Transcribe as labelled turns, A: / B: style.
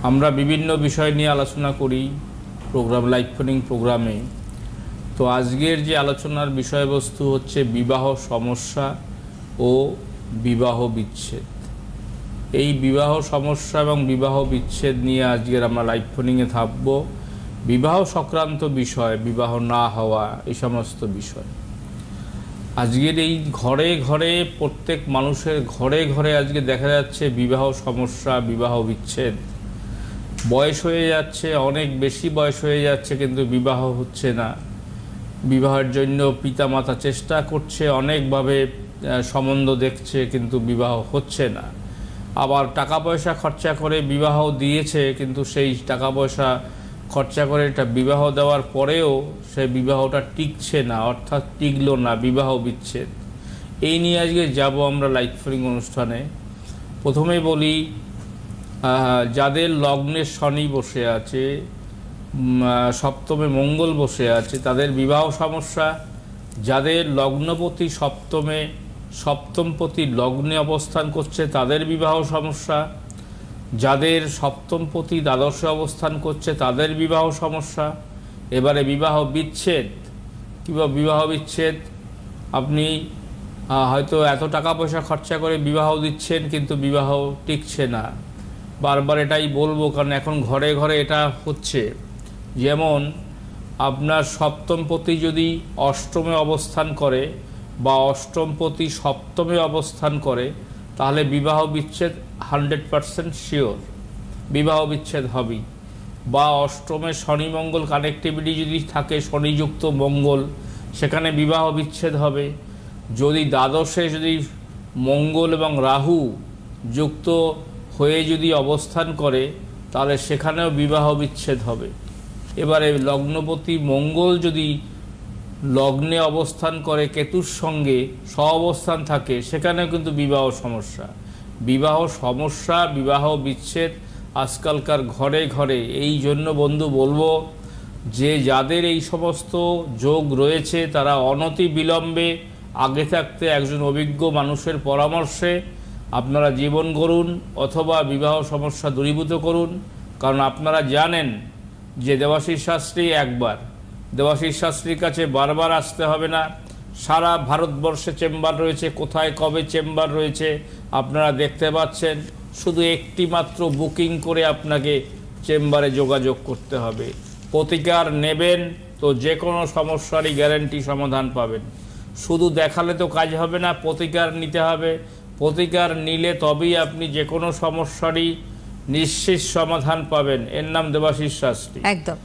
A: আমরা বিভিন্ন বিষয় নিয়ে আলোচনা করি প্রোগ্রাম লাইভ ফোনিং প্রোগ্রামে। তো আজকের যে আলোচনার বিষয়বস্তু হচ্ছে বিবাহ সমস্যা ও বিবাহ বিচ্ছেদ। এই বিবাহ সমস্যা এবং বিবাহ বিচ্ছেদ নিয়ে আজকের আমরা লাইভ ফোনিংয়ে থাকব। বিবাহ সংক্রান্ত বিষয়, বিবাহ না হওয়া, এই সমস্ত বিষয় আজকের এই ঘরে ঘরে, প্রত্যেক মানুষের ঘরে ঘরে আজকে দেখা যাচ্ছে বিবাহ সমস্যা, বিবাহ বিচ্ছেদ। বয়স হয়ে যাচ্ছে, অনেক বেশি বয়স হয়ে যাচ্ছে, কিন্তু বিবাহ হচ্ছে না। বিবাহের জন্য পিতামাতা চেষ্টা করছে, অনেকভাবে সম্বন্ধ দেখছে, কিন্তু বিবাহ হচ্ছে না। আবার টাকা পয়সা খরচা করে বিবাহ দিয়েছে, কিন্তু সেই টাকা পয়সা খরচা করে এটা বিবাহ দেওয়ার পরেও সেই বিবাহটা টিকছে না, অর্থাৎ টিকলো না, বিবাহ বিচ্ছেদ। এই নিয়ে আজকে যাব আমরা লাইভ ফোনিং অনুষ্ঠানে। প্রথমে বলি, যাদের লগ্নে শনি বসে আছে, সপ্তমে মঙ্গল বসে আছে, তাদের বিবাহ সমস্যা। যাদের লগ্নপতি সপ্তমে, সপ্তমপতি লগ্নে অবস্থান করছে, তাদের বিবাহ সমস্যা। যাদের সপ্তমপতি দ্বাদশে অবস্থান করছে, তাদের বিবাহ সমস্যা। এবারে বিবাহ বিচ্ছেদ। কিংবা বিবাহ বিচ্ছেদ, আপনি হয়তো এত টাকা পয়সা খরচা করে বিবাহ দিচ্ছেন, কিন্তু বিবাহ টিকছে না। বারবার এটাই বলবো, কারণ এখন ঘরে ঘরে এটা হচ্ছে। যেমন আপনার সপ্তমপতি যদি অষ্টমে অবস্থান করে বা অষ্টমপতি সপ্তমে অবস্থান করে, তাহলে বিবাহ বিচ্ছেদ 100% শিওর, বিবাহ বিচ্ছেদ হবেই। বা অষ্টমে শনি মঙ্গল কানেক্টিভিটি যদি থাকে, শনিযুক্ত মঙ্গল, সেখানে বিবাহ বিচ্ছেদ হবে। যদি দ্বাদশে যদি মঙ্গল এবং রাহু যুক্ত হয়ে যদি অবস্থান করে, তাহলে সেখানেও বিবাহ বিচ্ছেদ হবে। এবারে লগ্নপতি মঙ্গল যদি লগ্নে অবস্থান করে কেতুর সঙ্গে সহাবস্থান থাকে, সেখানেও কিন্তু বিবাহ সমস্যা। বিবাহ সমস্যা, বিবাহ বিচ্ছেদ আজকালকার ঘরে ঘরে। এই জন্য বন্ধু বলবো যে যাদের এই সমস্ত যোগ রয়েছে, তারা অনতি বিলম্বে আগে থাকতে একজন অভিজ্ঞ মানুষের পরামর্শে আপনারা জীবন গড়ুন, অথবা বিবাহ সমস্যা দূরীভূত করুন। কারণ আপনারা জানেন যে দেবাশিস শাস্ত্রী একবার, দেবাশিস শাস্ত্রীর কাছে বারবার আসতে হবে না। সারা ভারতবর্ষে চেম্বার রয়েছে, কোথায় কবে চেম্বার রয়েছে আপনারা দেখতে পাচ্ছেন। শুধু একটি মাত্র বুকিং করে আপনাকে চেম্বারে যোগাযোগ করতে হবে। প্রতিকার নেবেন তো যে কোনো সমস্যারই গ্যারান্টি সমাধান পাবেন। শুধু দেখালে তো কাজ হবে না, প্রতিকার নিতে হবে। প্রতিকার নিলে তবেই আপনি যে কোনো সমস্যারই নিশ্চিত সমাধান পাবেন। এর নাম দেবাশিস শাস্ত্রী।
B: একদম।